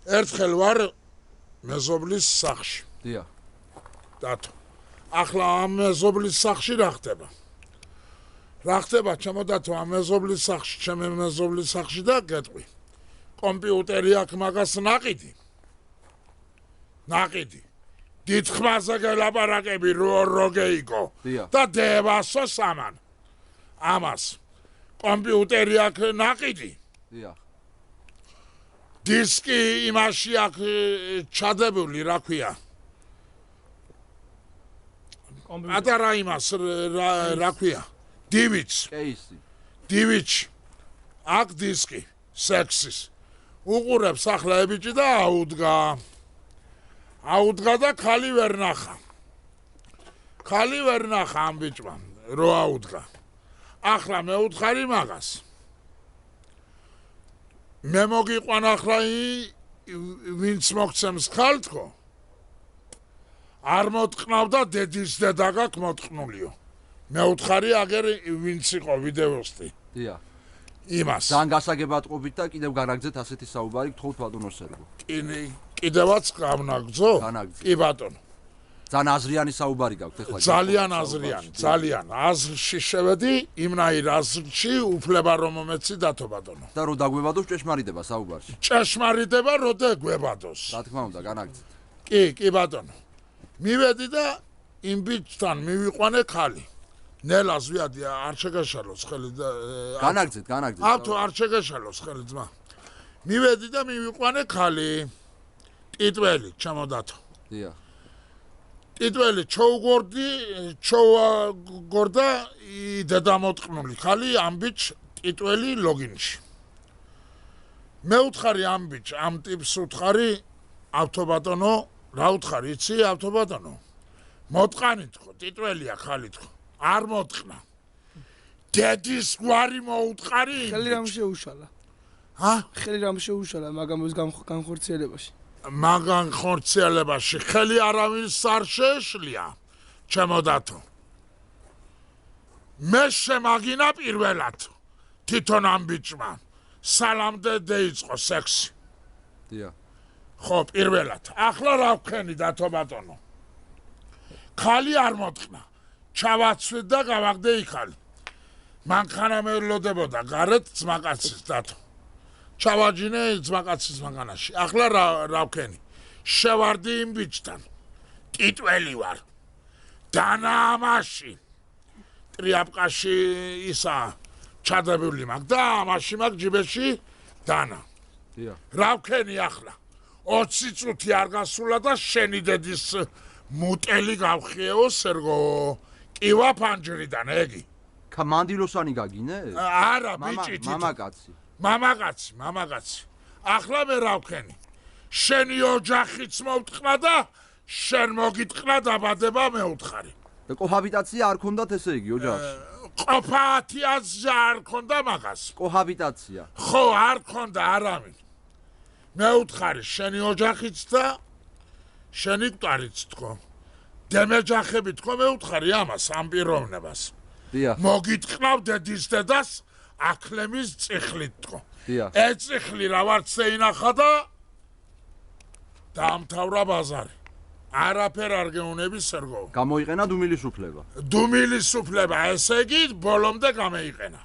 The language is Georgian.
ერთხელ ვარ მეზობლის სახლში. დიახ. დათო. ახლა ამ მეზობლის სახლში რა ხდება? რა ხდება, ჩემო დათო, ამ მეზობლის სახლში, ჩემი მეზობლის სახლში და გეტყვი. კომპიუტერი აქვს მაგას ნაყიდი. ნაყიდი. დიდ ხმაზე გელაპარაკები რო გეიგო და დევასო სამან. ამას კომპიუტერი აქვს ნაყიდი. დიახ. დისკი იმაში აქვს ჩადებული, რა ქვია? ატარა იმას რა ქვია? დივიც. კეისი. დივიც. აქ დისკი სექსის. უყურებს ახლა ბიჭი და აუდგა და ხალი ვერ ნახა. ხალი ვერ ნახა ამ ბიჭმა, რო აუდგა. ახლა მე უთხარი მაგას. მე მოგიყვან ახლა ვინც მოგცემს ხალთქო. არ მოტყნავდა დედის დედა გაქვს მოტყნულიო. მე უთხარი აგერ ვინც იყო ვიდეოსტი. დიახ. იმას. ძალიან გასაგებად ყოფით და კიდევ განაგძეთ ასეთი საუბარი, გთხოვთ ბატონო სერგო. კიდევაც განაგძო? კი ბატონო. ძალიან აზრიანი საუბარი გაქვთ ეხლა. ძალიან აზრიანი, ძალიან. აზრში შევედი, იმნაირ აზრში უფლება რომ მომეცი დათო ბატონო. და რო დაგვებადოს ჭეშმარიტება საუბარში. ჭეშმარიტება რო დაგვებადოს. რა თქმა უნდა, განაგძეთ. კი ბატონო. მივედი და იმ ბიჭთან მივიყვანე ხალი. ნელას ვიადი, არ შეგაშალოს ხელი და განაგძეთ. ავთო არ შეგაშალოს ხელი ძმა. მივედი და მივიყვანე ხალი. ტიტველი, ჩემო დათო. დიახ. ტიტველი ჩოუგორდა დედა მოტყნული ხალი ამ ბიჭ ტიტველი ლოგინში. მე უთხარი ამ ბიჭ, ამ ტიპს უთხარი ავტობატონო, რა უთხარი, იცი ავტობატონო? მოტყანი თქო, ტიტველია ხალი თქო. არ მოტყნა. დედის გვარი მოუთხარი. ხელი რამ შეუშალა? ხელი რამ შეუშალა მაგამის განხორციელებაში? მაგან ხორციელებაში ხელი არავის არ შეეშლია, ჩემო დათო. მე შემაგინა პირველად თვითონ ამ ბიჭმა. სალამდე დაიწყო სექსი. დიახ. ხო, პირველად. ახლა რა ვქენი დათო ბატონო? ხალი არ მოტყნა. ჩავაცვით და გავაგდე იქალი. მანქანა მელოდებოდა გარეთ ძმაკაცის დათო. ჩავაჯინე ძმაკაცის მანქანაში. ახლა რა ვქენი? შევარდი იმ ბიჭთან. ტიტველი ვარ. დანამაში. ტრიაპკაში ისა ჩადებული მაგ და ამაში მაგ ჯიბეში დანა. დიახ. რა ვქენი ახლა? 20 წუთი არ გასულა და შენი დედის მუტელი გავხიეო სერგო. კივა ფანჯრიდან ეგი. კამანდილოსანი გაგინე? არა, ბიჭი თვითონ. მამაკაცი. ახლა მე რა ვქენი? შენი ოჯახიც მოვტყნა და შენ მოგიტყნა დაბადება მე უთხარი. და კოჰაბიტაცია არ ქონდათ ესე იგი ოჯახში? ყოფათიაზა არ ქონდა მაგას. კოჰაბიტაცია. ხო, არ ქონდა არავინ. მე უთხარი შენი ოჯახიც და შენი გვარიც თქო. დემეჯახები თქო მე უთხარი ამას ამ პიროვნებას. დიახ. მოგიტყნავ დედის დედას აკლემის წიხლით თქო. დიახ. ეწიხლი რა ვარც ეინახა და დაამთავრა ბაზარი. არაფერ არ გეუნები სერგო. გამოიყენა დუმილის უფლება. დუმილის უფლება, ესე იგი ბოლომდე გამოიყენა.